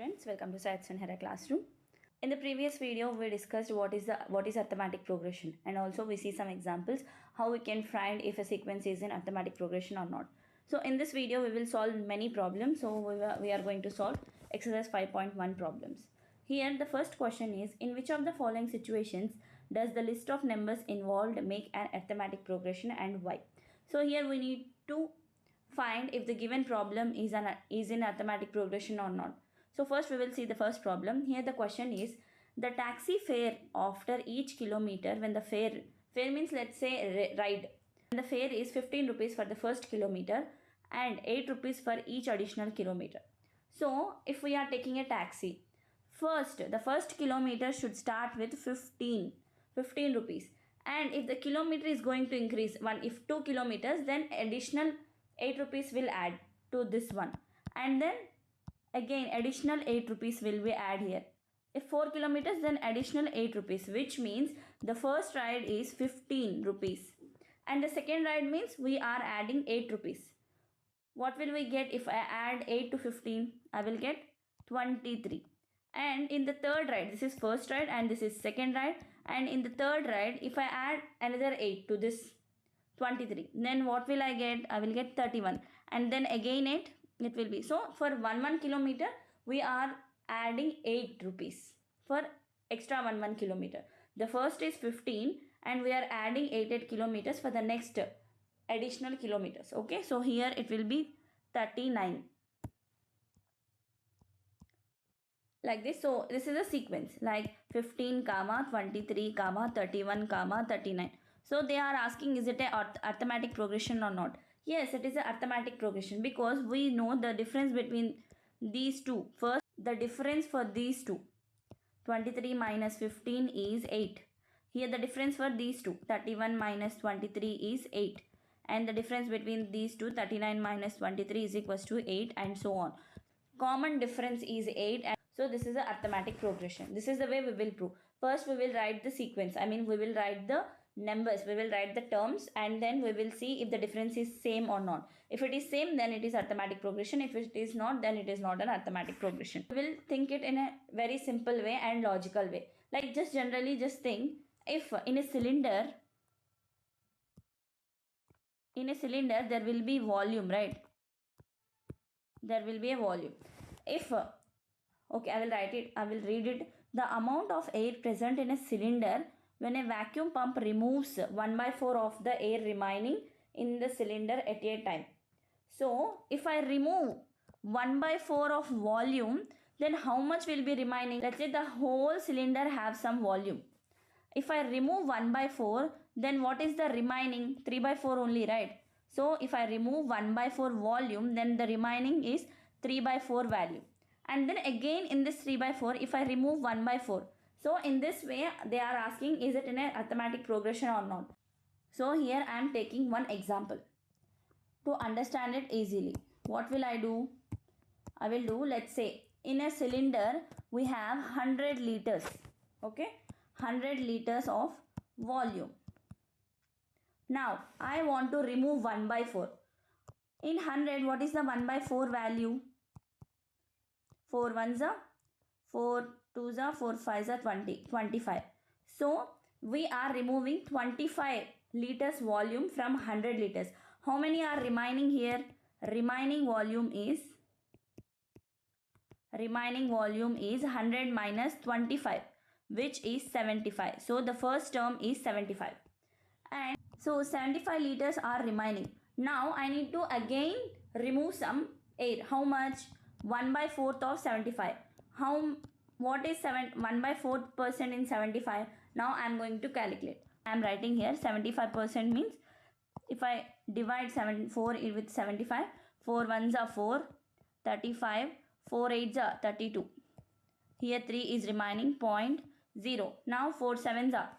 students, welcome to Syed Sunhera classroom. In the previous video, we discussed what is arithmetic progression, and also we see some examples how we can find if a sequence is in arithmetic progression or not. So in this video, we will solve many problems. So we are going to solve exercise 5.1 problems. Here the first question is, in which of the following situations does the list of numbers involved make an arithmetic progression and why? So here we need to find if the given problem is in arithmetic progression or not. So first we will see the first problem. Here the question is, the taxi fare after each kilometer, when the fare means, let's say, ride, and the fare is 15 rupees for the first kilometer and 8 rupees for each additional kilometer. So if we are taking a taxi, the first kilometer should start with 15 rupees, and if the kilometer is going to increase, if 2 kilometers, then additional 8 rupees will add to this one, and then again additional 8 rupees will be added here. If 4 kilometers, then additional 8 rupees, which means the first ride is 15 rupees and the second ride means we are adding 8 rupees. What will we get if I add 8 to 15? I will get 23. And in the third ride, this is first ride and this is second ride, and in the third ride, if I add another 8 to this 23, then what will I get? I will get 31, and then again 8 it will be. So for 1 kilometer we are adding 8 rupees for extra 1 kilometer. The first is 15 and we are adding 8 kilometers for the next additional kilometers. Okay, so here it will be 39 like this. So this is a sequence like 15 comma 23 comma 31 comma 39. So they are asking, is it a arithmetic progression or not? Yes, it is an arithmetic progression because we know the difference between these two. First, the difference for these two, 23 minus 15 is 8. Here the difference for these two, 31 minus 23 is 8. And the difference between these two, 39 minus 23 is equals to 8, and so on. Common difference is 8. And so this is an arithmetic progression. This is the way we will prove. First we will write the sequence. We will write the numbers, we will write the terms, and then we will see if the difference is same or not. If it is same, then it is arithmetic progression. If it is not, then it is not an arithmetic progression. We will think it in a very simple way and logical way. Like just generally just think, if in a cylinder there will be volume, right? There will be a volume. If okay, I will write it, I will read it. The amount of air present in a cylinder when a vacuum pump removes 1/4 of the air remaining in the cylinder at a time. So if I remove 1/4 of volume, then how much will be remaining? Let's say the whole cylinder have some volume. If I remove 1/4, then what is the remaining? 3/4 only, right? So if I remove 1/4 volume, then the remaining is 3/4 value. And then again in this 3/4, if I remove 1/4. So in this way they are asking, is it in an arithmetic progression or not? So here I am taking one example to understand it easily. What will I do? I will do, let's say in a cylinder we have 100 liters. Okay, 100 liters of volume. Now I want to remove 1/4. In 100, what is the 1/4 value? 4 ones are 4 2s are 4 5s are 25. So we are removing 25 liters volume from 100 liters. How many are remaining here? Remaining volume is 100 minus 25, which is 75. So the first term is 75, and so 75 liters are remaining. Now I need to again remove some air. How much? 1/4 of 75. What is 1/4% in 75? Now I am going to calculate. I am writing here 75% means, if I divide 4 with 75, 4 ones are 4, 35, 4 8s are 32. Here 3 is remaining, 0.0. Now 4 7s are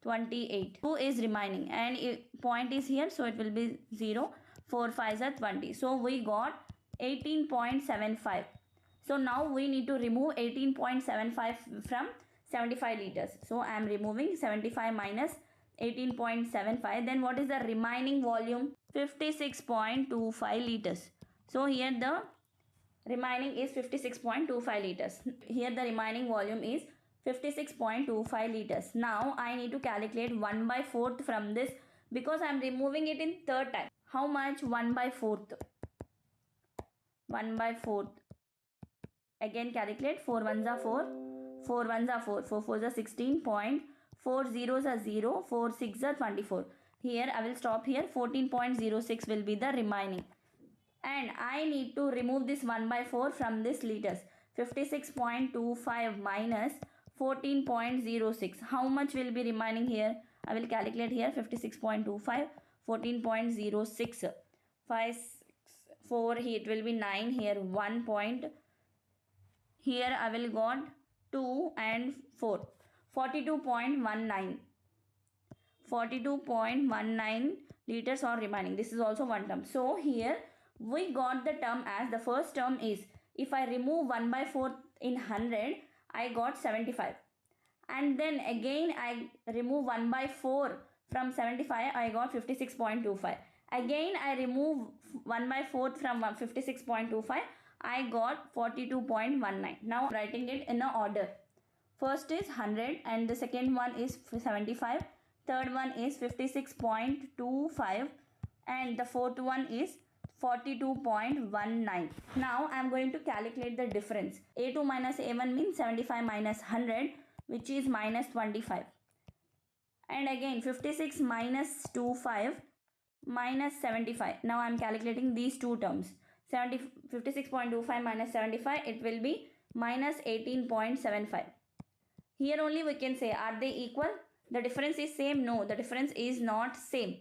28. 2 is remaining and point is here, so it will be 0. 4 5s are 20. So we got 18.75. So now we need to remove 18.75 from 75 liters. So I am removing 75 minus 18.75. Then what is the remaining volume? 56.25 liters. So here the remaining is 56.25 liters. Here the remaining volume is 56.25 liters. Now I need to calculate 1 by 4th from this because I am removing it in third time. How much? 1 by 4th. 1 by 4th. Again calculate. 4 ones are 4. 4 ones are 4. 4 fours are 16. 4 zeros are 0. 4 6 are 24. Here I will stop here. 14.06 will be the remaining. And I need to remove this 1 by 4 from this liters. 56.25 minus 14.06. How much will be remaining here? I will calculate here. 56.25, 14.06. 5, 4, here it will be 9. Here 1 point. Here I will got 2 and 4. 42.19. 42.19 liters are remaining. This is also one term. So here we got the term as the first term is, if I remove 1 by 4 in 100, I got 75. And then again I remove 1 by 4 from 75, I got 56.25. Again I remove 1 by 4 from 56.25, I got 42.19. Now writing it in a order. First is 100 and the second one is 75. Third one is 56.25 and the fourth one is 42.19. Now I am going to calculate the difference. A2 minus A1 means 75 minus 100, which is minus 25. And again 56 minus 25 minus 75. Now I am calculating these two terms. 56.25 minus 75, it will be minus 18.75. Here only we can say, are they equal? The difference is same? No, the difference is not same.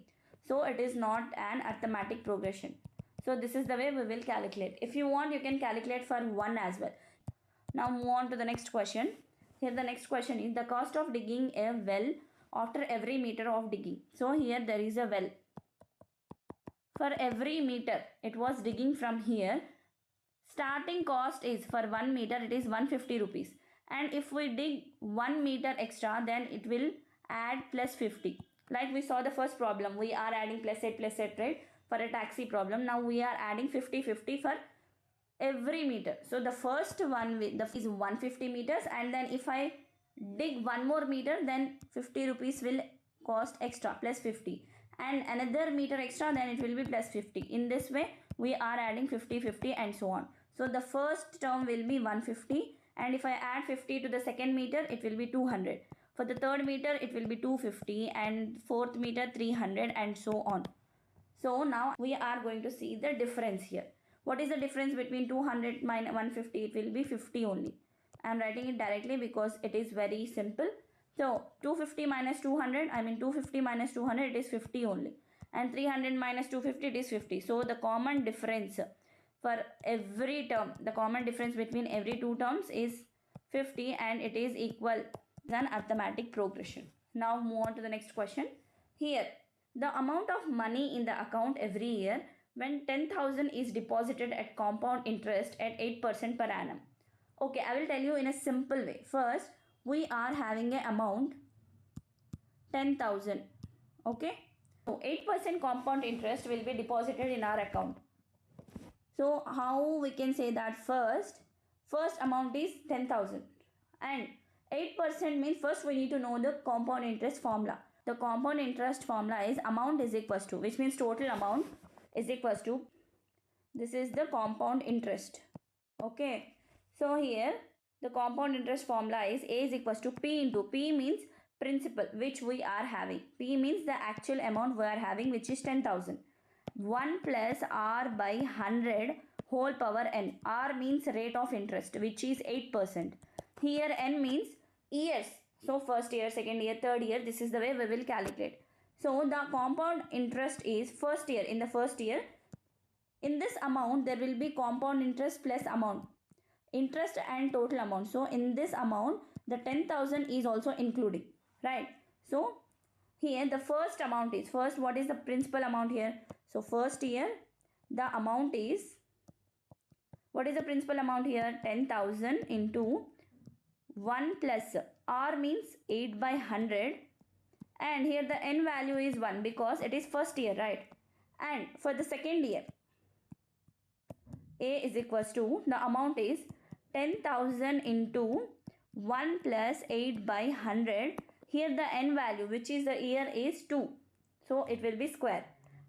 So it is not an arithmetic progression. So this is the way we will calculate. If you want, you can calculate for 1 as well. Now move on to the next question. Here the next question is the cost of digging a well after every meter of digging. So here there is a well. For every meter it was digging from here. Starting cost is for 1 meter it is 150 rupees. And if we dig 1 meter extra, then it will add plus 50. Like we saw the first problem, we are adding plus 8, right? For a taxi problem. Now we are adding 50 for every meter. So the first one is 150 meters, and then if I dig 1 more meter, then 50 rupees will cost extra, plus 50. And another meter extra, then it will be plus 50. In this way, we are adding 50 and so on. So the first term will be 150. And if I add 50 to the second meter, it will be 200. For the third meter, it will be 250 and fourth meter 300 and so on. So now we are going to see the difference here. What is the difference between 200 minus 150? It will be 50 only. I am writing it directly because it is very simple. So 250 minus 200, 250 minus 200, it is 50 only. And 300 minus 250, it is 50. So the common difference for every term, the common difference between every two terms is 50 and it is equal to an arithmetic progression. Now move on to the next question. Here, the amount of money in the account every year when 10,000 is deposited at compound interest at 8% per annum. Okay, I will tell you in a simple way. First, we are having an amount 10,000. Okay, so 8% compound interest will be deposited in our account. So how we can say that first amount is 10,000 and 8% means first we need to know the compound interest formula. The compound interest formula is amount is equals to, which means total amount is equals to, this is the compound interest. Okay, so here the compound interest formula is A is equals to P into, P means principal which we are having, P means the actual amount we are having, which is 10,000. 1 plus R by 100 whole power n. R means rate of interest, which is 8%. Here n means years. So first year, second year, third year, this is the way we will calculate. So the compound interest is first year. In the first year, in this amount there will be compound interest plus amount, interest and total amount. So in this amount the 10,000 is also including, right? So here the first amount is, first what is the principal amount here? So first year the amount is, what is the principal amount here? 10,000 into 1 plus R means 8 by 100, and here the n value is 1 because it is first year, right? And for the second year A is equals to, the amount is 10,000 into 1 plus 8 by 100. Here the n value, which is the year, is 2. So it will be square.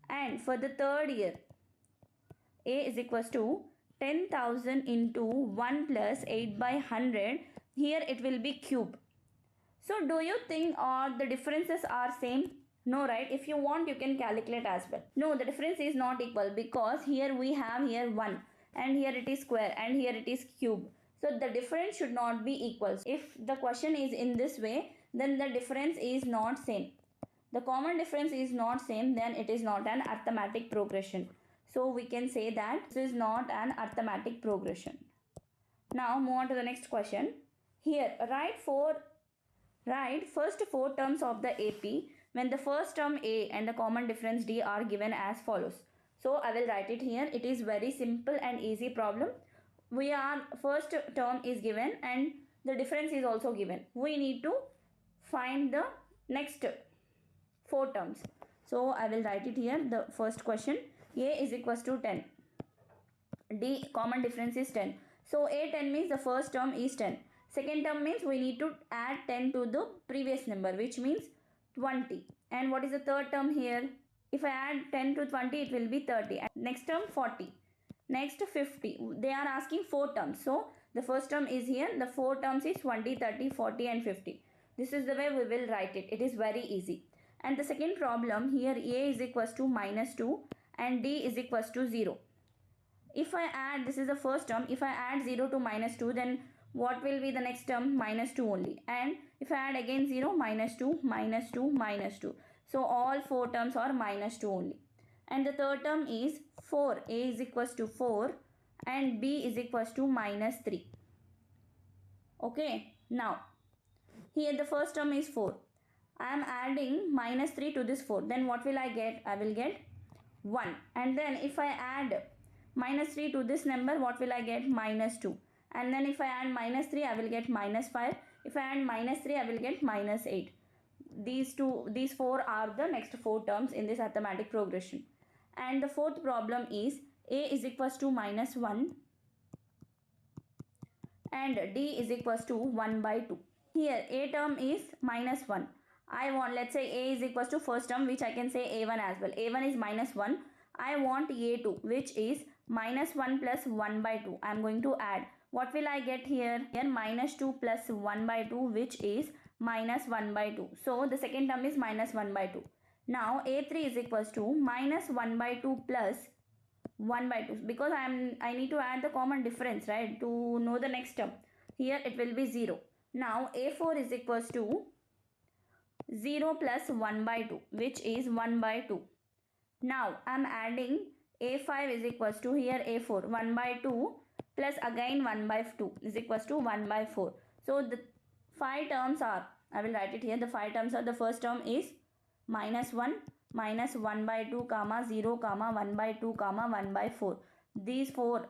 And for the third year, A is equals to 10,000 into 1 plus 8 by 100. Here it will be cube. So do you think all the differences are same? No, right? If you want, you can calculate as well. No, the difference is not equal, because here we have here 1 and here it is square and here it is cube. So the difference should not be equal. If the question is in this way, then the difference is not same. The common difference is not same, then it is not an arithmetic progression. So we can say that this is not an arithmetic progression. Now move on to the next question. Here, write first 4 terms of the AP when the first term A and the common difference D are given as follows. So I will write it here. It is very simple and easy problem. First term is given and the difference is also given. We need to find the next 4 terms. So I will write it here. The first question, A is equals to 10. D common difference is 10. So A10 means the first term is 10. Second term means we need to add 10 to the previous number, which means 20. And what is the third term here? If I add 10 to 20, it will be 30. And next term 40. Next 50. They are asking 4 terms. So the first term is here. The 4 terms is 20, 30, 40 and 50. This is the way we will write it. It is very easy. And the second problem here, A is equals to minus 2 and D is equals to 0. If I add, this is the first term, if I add 0 to minus 2, then what will be the next term? Minus 2 only. And if I add again 0, minus 2, minus 2, minus 2. So all 4 terms are minus 2 only. And the third term is 4. A is equals to 4 and B is equals to minus 3. Okay. Now, here the first term is 4. I am adding minus 3 to this 4. Then what will I get? I will get 1. And then if I add minus 3 to this number, what will I get? Minus 2. And then if I add minus 3, I will get minus 5. If I add minus 3, I will get minus 8. These 4 are the next 4 terms in this arithmetic progression. And the fourth problem is A is equals to minus 1 and D is equals to 1 by 2. Here A term is minus 1. Let's say A is equals to first term, which I can say A1 as well. A1 is minus 1. I want A2, which is minus 1 plus 1 by 2. I am going to add. What will I get here? Here minus 2 plus 1 by 2, which is minus 1 by 2. So the second term is minus 1 by 2. Now A3 is equals to minus 1 by 2 plus 1 by 2. Because I need to add the common difference, right? To know the next term. Here it will be 0. Now A4 is equals to 0 plus 1 by 2, which is 1 by 2. Now I am adding A5 is equals to here A4 1 by 2 plus again 1 by 2 is equals to 1 by 4. So the 5 terms are, I will write it here, the 5 terms are, the first term is minus 1, minus 1 by 2, comma 0, comma 1 by 2, comma 1 by 4. These 4,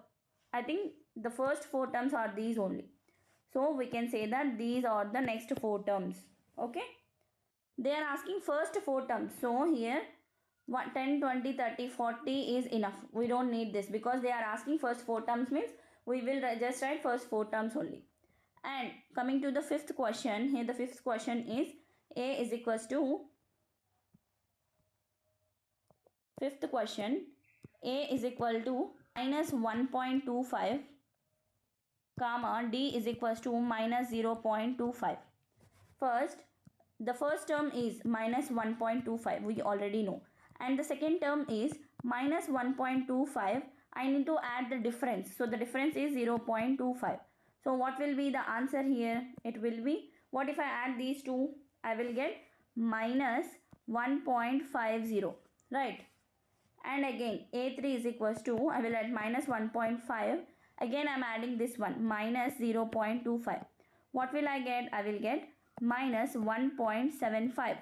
I think the first 4 terms are these only. So we can say that these are the next 4 terms. Okay. They are asking first 4 terms. So here 10, 20, 30, 40 is enough. We don't need this because they are asking first 4 terms, means we will just write first 4 terms only. And coming to the fifth question, here the fifth question is A is equals to, fifth question, A is equal to minus 1.25 comma D is equals to minus 0.25. The first term is minus 1.25, we already know. And the second term is minus 1.25. I need to add the difference. So the difference is 0.25. So what will be the answer here? It will be, what if I add these two? I will get minus 1.50, right? And again A3 is equals to, I will add minus 1.5. Again I am adding this one, minus 0.25. What will I get? I will get minus 1.75.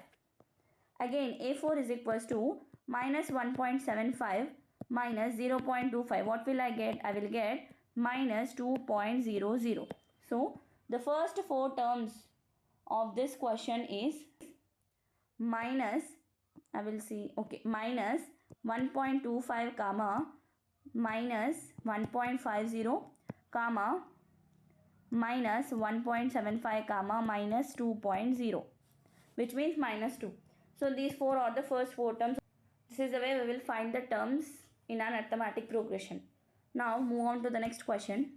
Again A4 is equals to minus 1.75 minus 0.25. What will I get? I will get minus 2.00. So the first 4 terms of this question is minus, I will see, okay, minus 1.25 comma minus 1.50 comma minus 1.75 comma minus 2.0, which means minus 2. So these four are the first four terms. This is the way we will find the terms in an arithmetic progression. Now move on to the next question.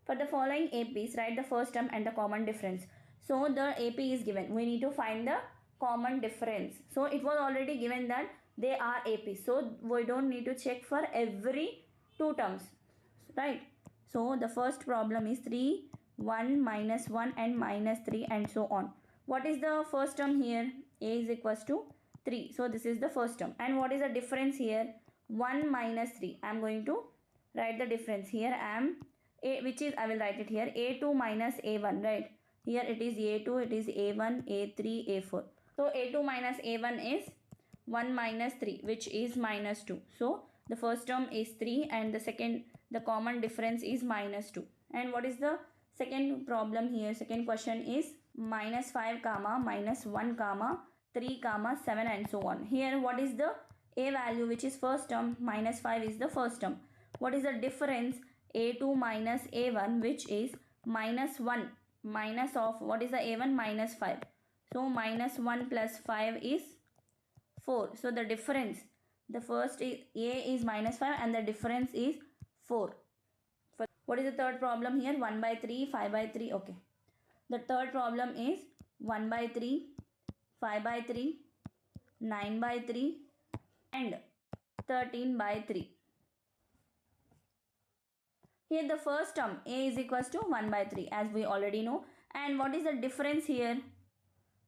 For the following APs, write the first term and the common difference. So the AP is given. We need to find the common difference. So it was already given that they are APs. So we don't need to check for every two terms, right? So the first problem is 3, 1, minus 1 and minus 3 and so on. What is the first term here? A is equals to 3. So this is the first term. And what is the difference here? 1 minus 3. I am going to write the difference here. I will write it here. A2 minus A1, right? Here it is A2, it is A1, A3, A4. So A2 minus A1 is 1 minus 3, which is minus 2. So the first term is 3 and the common difference is minus 2. And what is the second problem here? Second question is minus 5 comma minus 1 comma 3 comma 7 and so on. Here what is the A value, which is first term? Minus 5 is the first term. What is the difference? A2 minus A1, which is minus 1 minus of what is the A1? Minus 5. So minus 1 plus 5 is 4. So the difference, the first is A is minus 5 and the difference is 4. What is the third problem here? 1 by 3, 5 by 3. Okay. The third problem is 1 by 3, 5 by 3, 9 by 3 and 13 by 3. Here the first term A is equals to 1 by 3 as we already know. And what is the difference here?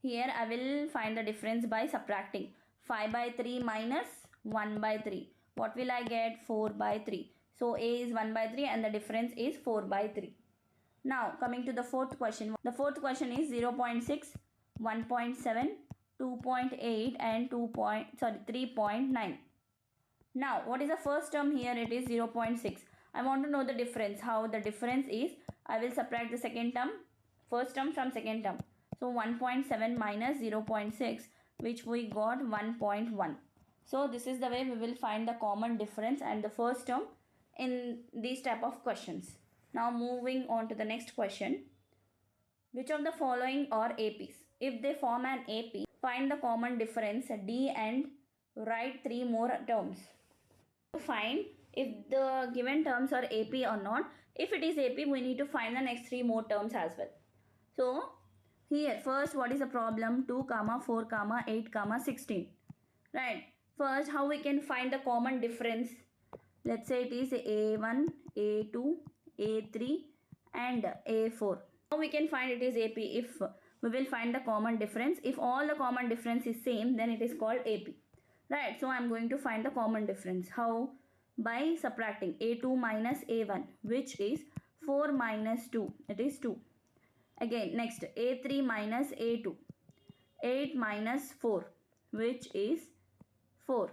Here I will find the difference by subtracting 5 by 3 minus 1 by 3. What will I get? 4 by 3. So A is 1 by 3 and the difference is 4 by 3. Now coming to the fourth question. The fourth question is 0.6, 1.7, 2.8 and 3.9. Now what is the first term here? It is 0.6. I want to know the difference. How the difference is? I will subtract the second term, first term from second term. So 1.7 minus 0.6, which we got 1.1. So this is the way we will find the common difference and the first term in these type of questions. Now moving on to the next question. Which of the following are APs? If they form an AP, find the common difference D and write 3 more terms. To find if the given terms are AP or not. If it is AP, we need to find the next 3 more terms as well. So here first, what is the problem? 2 comma 4 comma 8 comma 16, right? First, how we can find the common difference? Let's say it is A1, A2, A3 and A4. How we can find it is AP? If we will find the common difference. If all the common difference is same, then it is called AP, right? So I am going to find the common difference. How? By subtracting A2 minus A1, which is 4 minus 2, it is 2. Again next A3 minus A2, 8 minus 4, which is 4.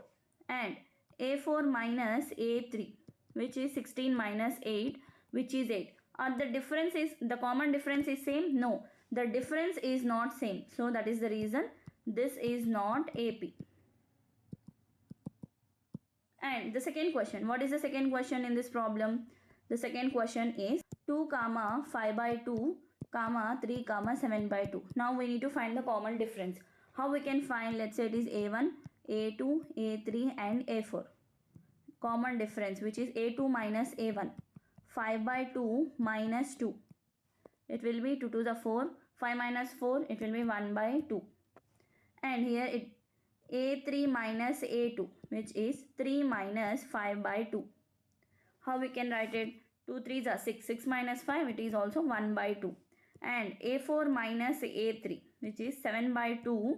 And A4 minus A3, which is 16 minus 8, which is 8. Are the difference is, the common difference is same? No, the difference is not same. So that is the reason this is not AP. And the second question, what is the second question in this problem? The second question is 2 comma 5 by 2 comma 3 comma 7 by 2. Now we need to find the common difference. How we can find? Let's say it is A1, A2, A3 and A4. Common difference, which is A2 minus A1. 5 by 2 minus 2. It will be 2 to the 4. 5 minus 4, it will be 1 by 2. And here it A3 minus A2, which is 3 minus 5 by 2. How we can write it? 2 3s are 6. 6 minus 5, it is also 1 by 2. And A4 minus A3, which is 7 by 2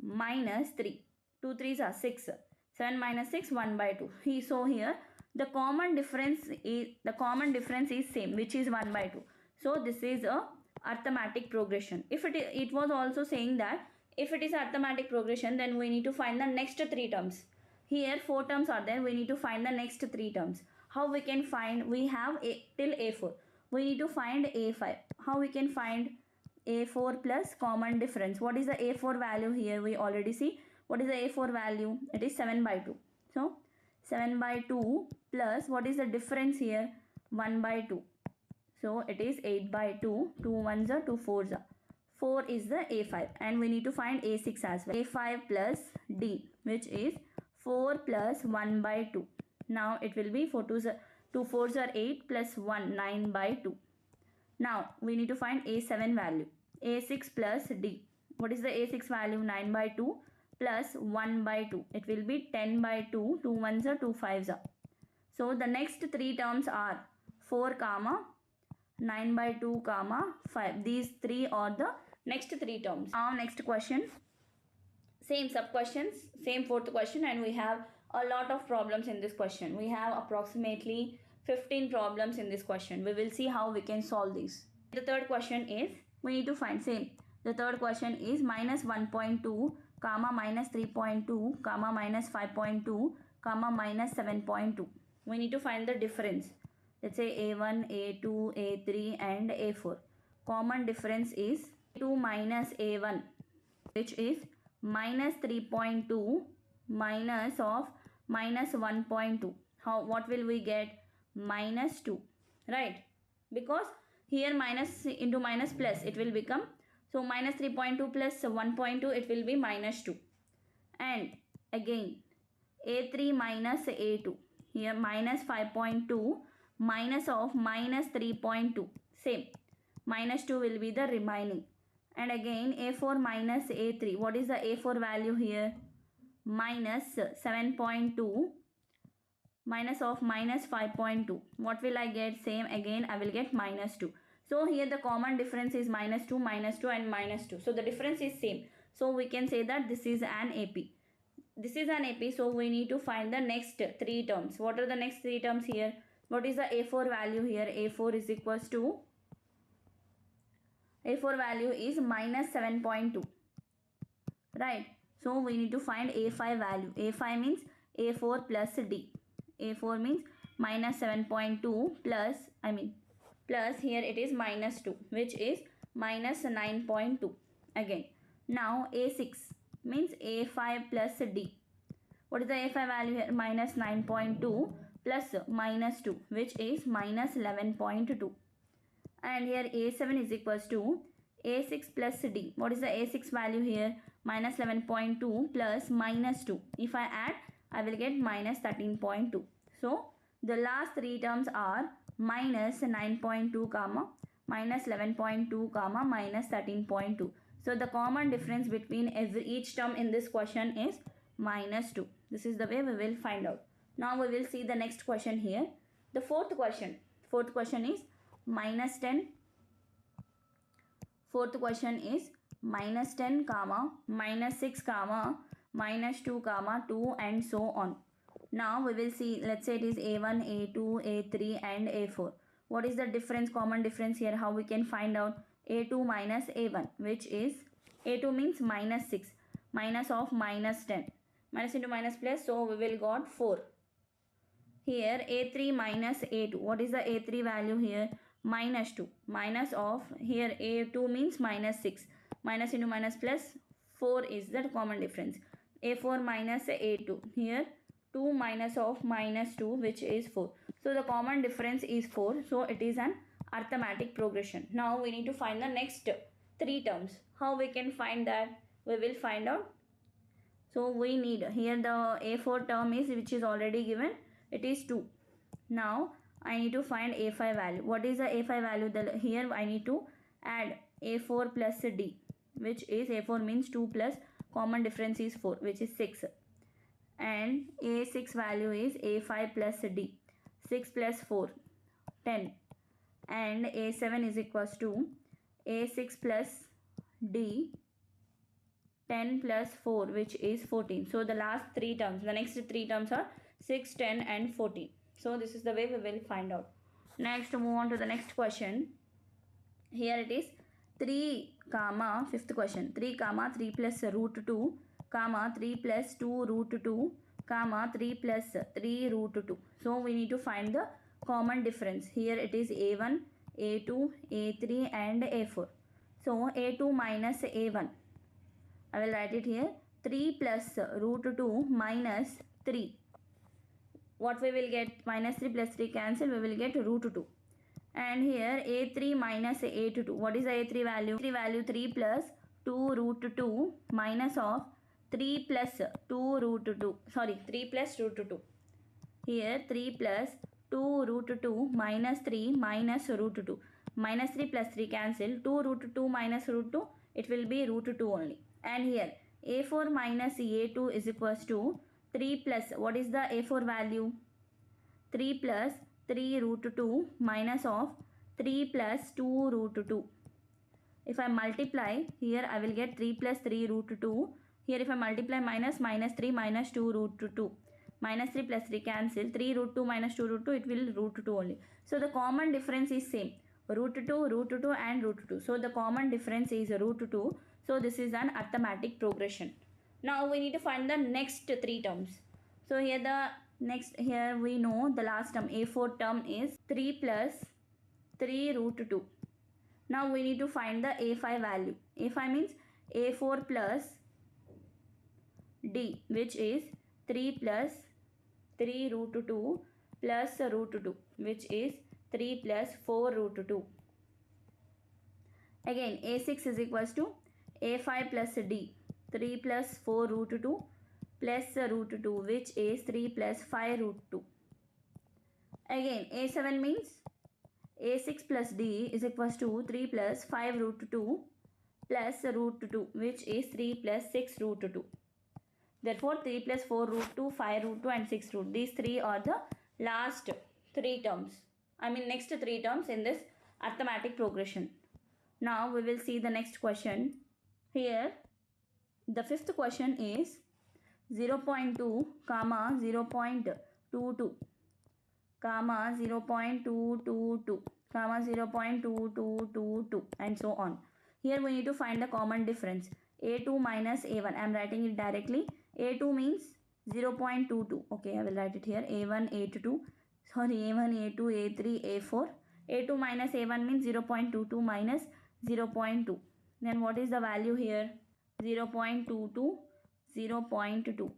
minus 3. 2 3s are 6. 7 minus 6, 1 by 2. So here the common difference is same, which is 1 by 2. So this is a arithmetic progression. If it was also saying that if it is arithmetic progression, then we need to find the next 3 terms. Here 4 terms are there. We need to find the next 3 terms. How we can find? We have till A4. We need to find A5. How we can find A4 plus common difference? What is the A4 value here? We already see. What is the A4 value? It is 7 by 2. So 7 by 2 plus, what is the difference here? 1 by 2. So it is 8 by 2. 2 ones are 2 fours are. 4 is the A5 and we need to find A6 as well. A5 plus D, which is 4 plus 1 by 2. Now it will be 4 2s are 2 4s are 8 plus 1 9 by 2. Now we need to find A7 value. A6 plus D. What is the A6 value? 9 by 2 plus 1 by 2. It will be 10 by 2. 2 ones are 2 5s are. So the next three terms are 4 comma 9 by 2 comma 5. These three are the next three terms. Now next question. Same sub questions, same fourth question, and we have a lot of problems in this question. We have approximately 15 problems in this question. We will see how we can solve these. The third question is, we need to find same. The third question is minus 1.2 comma minus 3.2 comma minus 5.2 comma minus 7.2. We need to find the difference. Let's say A1, A2, A3 and A4. Common difference is A2 minus A1, which is minus 3.2 minus of minus 1.2. What will we get? Minus 2, right? Because here minus into minus plus, it will become, so minus 3.2 plus 1.2, it will be minus 2. And again A3 minus A2, here minus 5.2 minus of minus 3.2, same, minus 2 will be the remaining. And again A4 minus A3, what is the A4 value here? Minus 7.2 minus of minus 5.2. What will I get? Same, again I will get minus 2. So here the common difference is minus 2 and minus 2. So the difference is same. So we can say that this is an AP. This is an AP, so we need to find the next three terms. What are the next three terms here? What is the A4 value here? A4 is equals to, A4 value is minus 7.2, right? So we need to find A5 value. A5 means A4 plus D. A4 means minus 7.2 plus, plus here it is minus 2, which is minus 9.2 again. Now A6 means A5 plus D. What is the A5 value here? Minus 9.2 plus minus 2, which is minus 11.2. And here A7 is equals to A6 plus D. What is the A6 value here? Minus 11.2 plus minus 2. If I add, I will get minus 13.2. So the last three terms are minus 9.2 comma minus 11.2 comma minus 13.2. So the common difference between each term in this question is minus 2. This is the way we will find out. Now we will see the next question here. The fourth question is minus 10. Fourth question is minus 10 comma minus 6 comma minus 2 comma 2 and so on. Now we will see, let's say it is A1, A2, A3 and A4. What is the difference, common difference here? How we can find out? A2 minus A1, which is, A2 means minus 6, minus of minus 10. Minus into minus plus, so we will got 4. Here A3 minus A2. What is the A3 value here? Minus 2. Minus of, here A2 means minus 6. Minus into minus plus, 4 is the common difference. A4 minus A2. Here 2 minus of minus 2, which is 4. So the common difference is 4. So it is an arithmetic progression. Now we need to find the next three terms. How we can find that? We will find out. So we need, here the A4 term is, which is already given, it is 2. Now I need to find A5 value. What is the A5 value? Here I need to add A4 plus D, which is, A4 means 2 plus common difference is 4, which is 6. And A6 value is A5 plus D. 6 plus 4, 10. And A7 is equals to A6 plus D, 10 plus 4, which is 14. So the last three terms, the next three terms are 6, 10 and 14. So this is the way we will find out. Next, move on to the next question. Here it is 3 comma, fifth question, 3 comma 3 plus root 2 comma 3 plus 2 root 2 comma 3 plus 3 root 2. So we need to find the common difference. Here it is A1, A2, A3 and A4. So A2 minus A1. I will write it here. 3 plus root 2 minus 3. what we will get? Minus 3 plus 3 cancel, we will get root 2. And here a3 minus a2. What is the a3 value? A3 value 3 plus 2 root 2 minus of 3 plus 2 root 2. Sorry, 3 plus root 2. Here 3 plus 2 root 2 minus 3 minus root 2. Minus 3 plus 3 cancel. 2 root 2 minus root 2. It will be root 2 only. And here a4 minus a2 is equals to 3 plus, what is the a4 value? 3 plus 3 root 2 minus of 3 plus 2 root 2. If I multiply, here I will get 3 plus 3 root 2. Here if I multiply minus 3 minus 2 root 2. Minus 3 plus 3 cancel. 3 root 2 minus 2 root 2, it will root 2 only. So the common difference is same. Root 2 and root 2. So the common difference is root 2. So this is an arithmetic progression. Now we need to find the next 3 terms. So here we know the last term, a4 term is 3 plus 3 root 2. Now we need to find the a5 value. a5 means a4 plus d, which is 3 plus 3 root 2 plus root 2, which is 3 plus 4 root 2. Again a6 is equals to a5 plus d, 3 plus 4 root 2 plus root 2, which is 3 plus 5 root 2. Again a7 means a6 plus d is equals to 3 plus 5 root 2 plus root 2, which is 3 plus 6 root 2. Therefore 3 plus 4 root 2, 5 root 2 and 6 root. These 3 are the last 3 terms. Next 3 terms in this arithmetic progression. Now we will see the next question. Here the fifth question is 0.2 comma 0.22 comma 0.222 comma 0.2222 and so on. Here we need to find the common difference. a2 minus a1. I am writing it directly. a2 means 0.22. Okay, I will write it here. a1, a2, a1, a2, a3, a4. a2 minus a1 means 0.22 minus 0.2. Then what is the value here? 0.22, 0.20.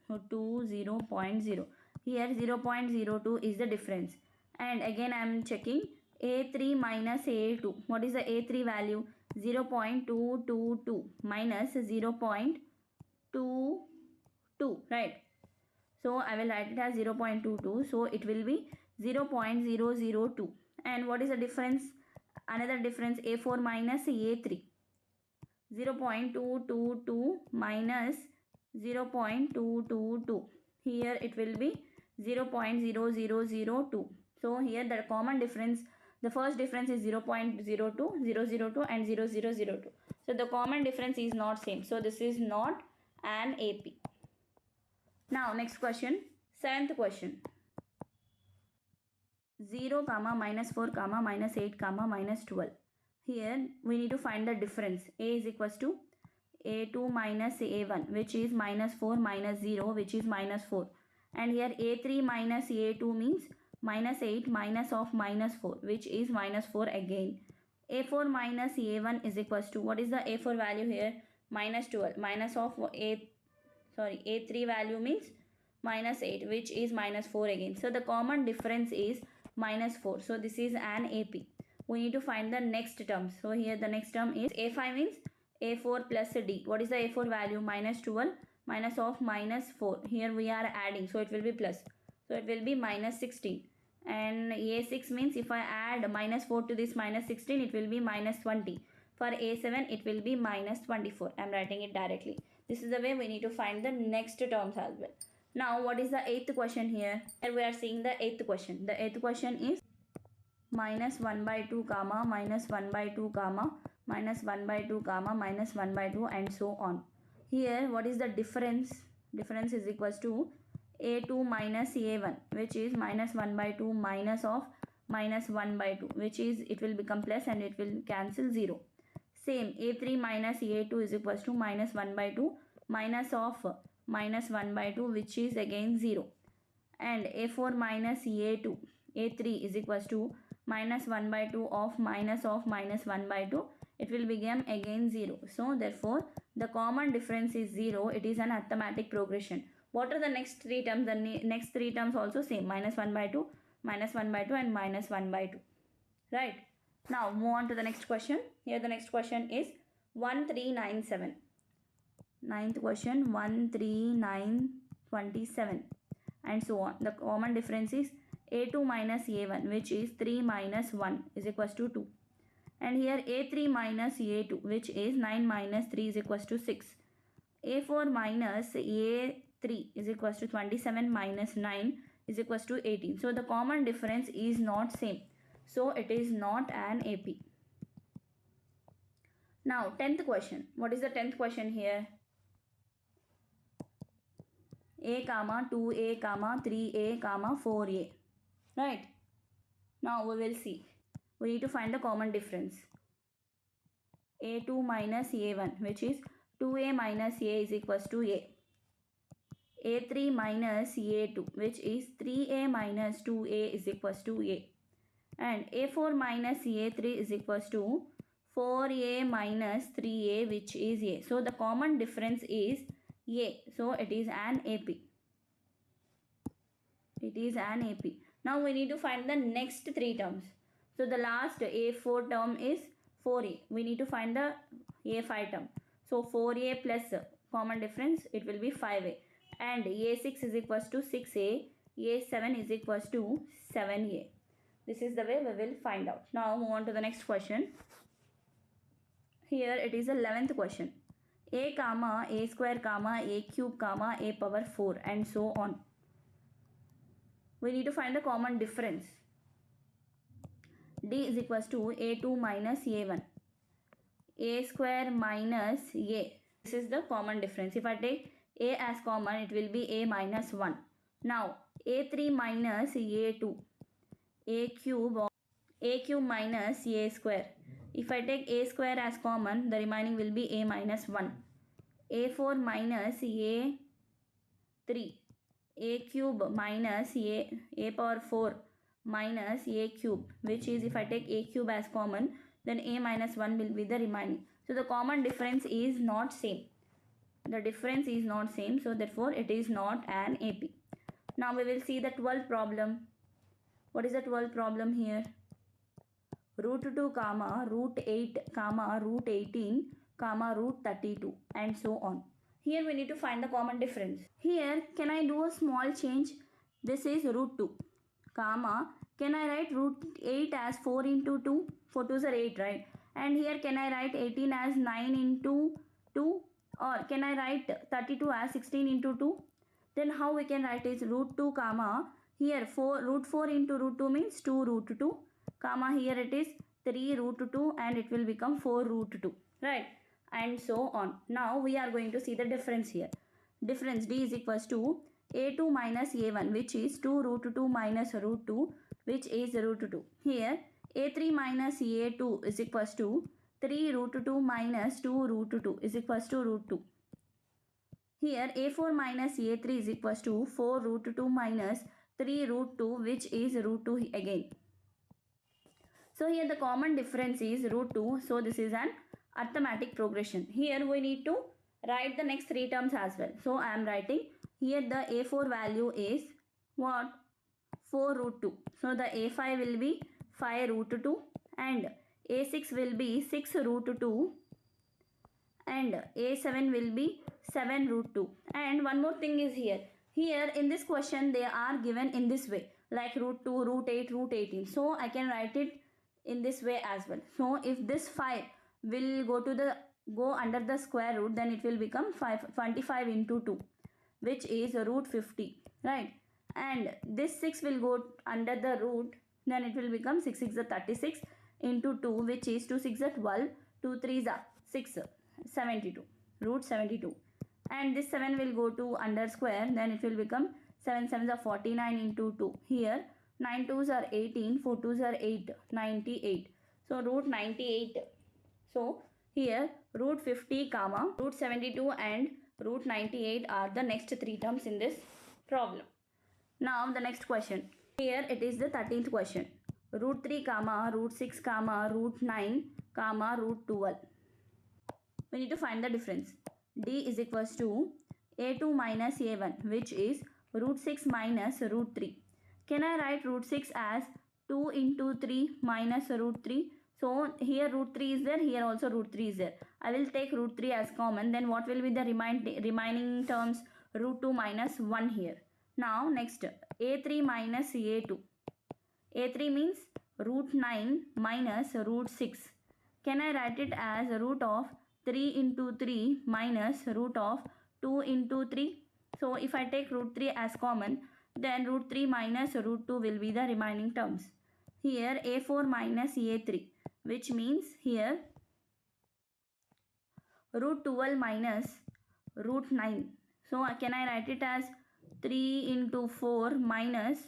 So 20.0. Here 0.02 is the difference. And again I am checking a3 minus a2. What is the a3 value? 0.222 minus 0.22, right? So I will write it as 0.22. So it will be 0.002. And what is the difference? Another difference, a4 minus a3. 0.222 minus 0.222. Here it will be 0.0002. So here the common difference, the first difference is 0.02, 002 and 0002. So the common difference is not same. So this is not an AP. Now next question, 7th question. 0 comma minus 4 comma minus 8 comma minus 12. Here we need to find the difference. A is equals to a2 minus a1, which is minus 4 minus 0, which is minus 4. And here a3 minus a2 means minus 8 minus of minus 4, which is minus 4 again. a4 minus a1 is equals to, what is the a4 value here? Minus 12. Minus of a3 value means minus 8, which is minus 4 again. So the common difference is minus 4. So this is an AP. We need to find the next term. So here the next term is a5 means a4 plus d. What is the a4 value? Minus 12 minus of minus 4. Here we are adding, so it will be plus. So it will be minus 16. And a6 means if I add minus 4 to this minus 16, it will be minus 20. For a7, it will be minus 24. I am writing it directly. This is the way we need to find the next terms as well. Now what is the 8th question here? Here we are seeing the 8th question. The 8th question is minus 1 by 2 comma minus 1 by 2 comma minus 1 by 2 comma minus 1 by 2 and so on. Here what is the difference? Difference is equals to a2 minus a1, which is minus 1 by 2 minus of minus 1 by 2, which is it will become plus and it will cancel 0. Same, a3 minus a2 is equals to minus 1 by 2 minus of minus 1 by 2, which is again 0. And a4 minus a2, a3 is equals to minus 1 by 2 of minus 1 by 2. It will become again 0. So therefore the common difference is 0. It is an arithmetic progression. What are the next three terms? The next three terms also same, minus 1 by 2, minus 1 by 2 and minus 1 by 2. Right. Now move on to the next question. Here the next question is 1397. Ninth question 13927 and so on. The common difference is a2 minus a1, which is 3 minus 1 is equals to 2. And here a3 minus a2, which is 9 minus 3 is equals to 6. a4 minus a3 is equals to 27 minus 9 is equals to 18. So the common difference is not same. So it is not an AP. Now 10th question. What is the 10th question here? A comma 2a comma 3a comma 4a. Right. Now we will see. We need to find the common difference. a2 minus a1, which is 2a minus a is equals to a. a3 minus a2, which is 3a minus 2a is equals to a. And a4 minus a3 is equals to 4a minus 3a, which is a. So the common difference is a. So it is an AP. It is an AP. Now we need to find the next three terms. So the last a4 term is 4a. We need to find the a5 term. So 4a plus common difference, it will be 5a. And a6 is equals to 6a. a7 is equals to 7a. This is the way we will find out. Now move on to the next question. Here it is the 11th question. A comma a square comma a cube comma a power 4 and so on. We need to find the common difference. D is equals to a2 minus a1. A square minus a. This is the common difference. If I take a as common, it will be a minus 1. Now a3 minus a2. A cube minus a square. If I take a square as common, the remaining will be a minus 1. a4 minus a3. A cube minus a power 4 minus a cube, which is, if I take a cube as common, then a minus 1 will be the remaining. So the common difference is not same. The difference is not same, so therefore it is not an AP. Now we will see the 12th problem. What is the 12th problem here? Root 2 comma root 8 comma root 18 comma root 32 and so on. Here we need to find the common difference. Here can I do a small change? This is root 2 comma, can I write root 8 as 4 into 2? 4 2s are 8, right? And here can I write 18 as 9 into 2? Or can I write 32 as 16 into 2? Then how we can write is root 2 comma, here root 4 into root 2 means 2 root 2 comma, here it is 3 root 2 and it will become 4 root 2, right? And so on. Now we are going to see the difference here. Difference D is equals to a2 minus a1, which is 2 root 2 minus root 2, which is root 2. Here a3 minus a2 is equals to 3 root 2 minus 2 root 2 is equals to root 2. Here a4 minus a3 is equals to 4 root 2 minus 3 root 2, which is root 2 again. So here the common difference is root 2. So this is an arithmetic progression. Here we need to write the next three terms as well. So I am writing here the a4 value is what? 4 root 2. So the a5 will be 5 root 2 and a6 will be 6 root 2 and a7 will be 7 root 2. And one more thing is here. Here in this question they are given in this way, like root 2, root 8, root 18. So I can write it in this way as well. So if this 5 will go under the square root, then it will become 25 into 2, which is root 50, right? And this 6 will go under the root, then it will become 6 6 is 36 into 2, which is 2 6 is 12, 2 3 is 6, 72, root 72. And this 7 will go to under square, then it will become 7 7 is 49 into 2. Here 9 2s are 18, 4 2s are 8, 98. So root 98. So here root 50 comma root 72 and root 98 are the next three terms in this problem. Now the next question. Here it is the 13th question. Root 3 comma root 6 comma root 9 comma root 12. We need to find the difference. D is equals to a2 minus a1, which is root 6 minus root 3. Can I write root 6 as 2 into 3 minus root 3? So here root 3 is there, here also root 3 is there. I will take root 3 as common. Then what will be the remaining terms? Root 2 minus 1 here. Now next, a3 minus a2. a3 means root 9 minus root 6. Can I write it as root of 3 into 3 minus root of 2 into 3? So if I take root 3 as common, then root 3 minus root 2 will be the remaining terms. Here a4 minus a3, which means here root 12 minus root 9. So can I write it as 3 into 4 minus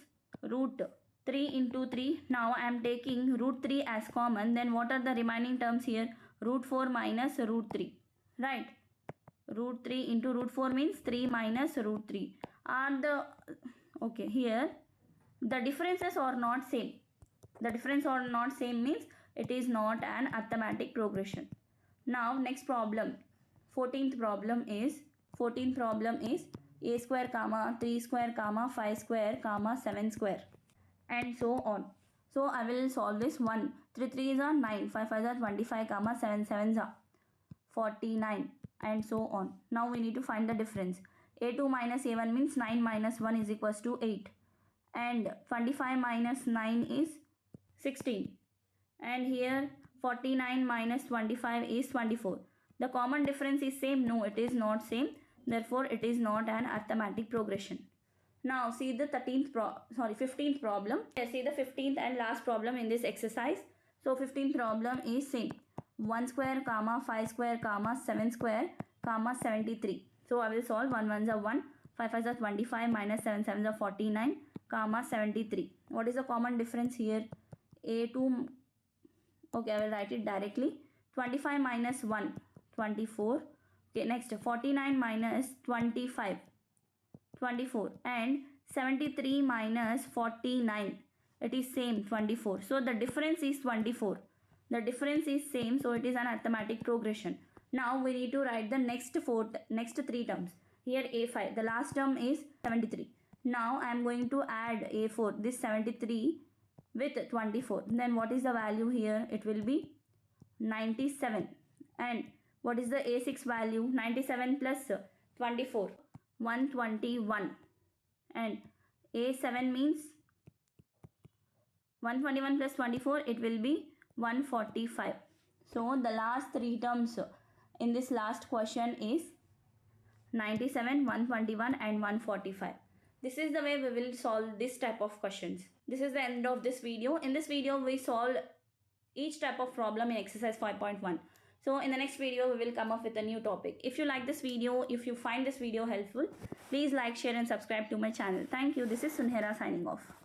root 3 into 3. Now I am taking root 3 as common. Then what are the remaining terms here? Root 4 minus root 3. Right? Root 3 into root 4 means 3 minus root 3. Okay, here the differences are not same. The difference are not same means it is not an arithmetic progression. Now next problem. 14th problem is a square comma 3 square comma 5 square comma 7 square and so on. So I will solve this. 1 3 3s are 9, 5 5s are 25 comma 7 7s are 49 and so on. Now we need to find the difference. a2 minus a1 means 9 minus 1 is equals to 8 and 25 minus 9 is 16 and here 49 minus 25 is 24. The common difference is same? No, it is not same. Therefore, it is not an arithmetic progression. Now see the 15th problem. Let's see the 15th and last problem in this exercise. So 15th problem is same. 1 square comma 5 square comma 7 square comma 73. So I will solve. 1 1s are 1, 5 5s are 25 minus 7 7s are 49 comma 73. What is the common difference here? a2. Okay, I will write it directly. 25 minus 1, 24. Okay, next 49 minus 25, 24 and 73 minus 49. It is same, 24. So the difference is 24. The difference is same, so it is an arithmetic progression. Now we need to write the next 3 terms. Here a5, the last term is 73. Now I am going to add a4, this 73 with 24. Then what is the value here? It will be 97. And what is the a6 value? 97 plus 24, 121. And a7 means 121 plus 24, it will be 145. So the last 3 terms in this last question is 97, 121 and 145. This is the way we will solve this type of questions. This is the end of this video. In this video, we solve each type of problem in exercise 5.1. So in the next video, we will come up with a new topic. If you like this video, if you find this video helpful, please like, share and subscribe to my channel. Thank you. This is Sunhera signing off.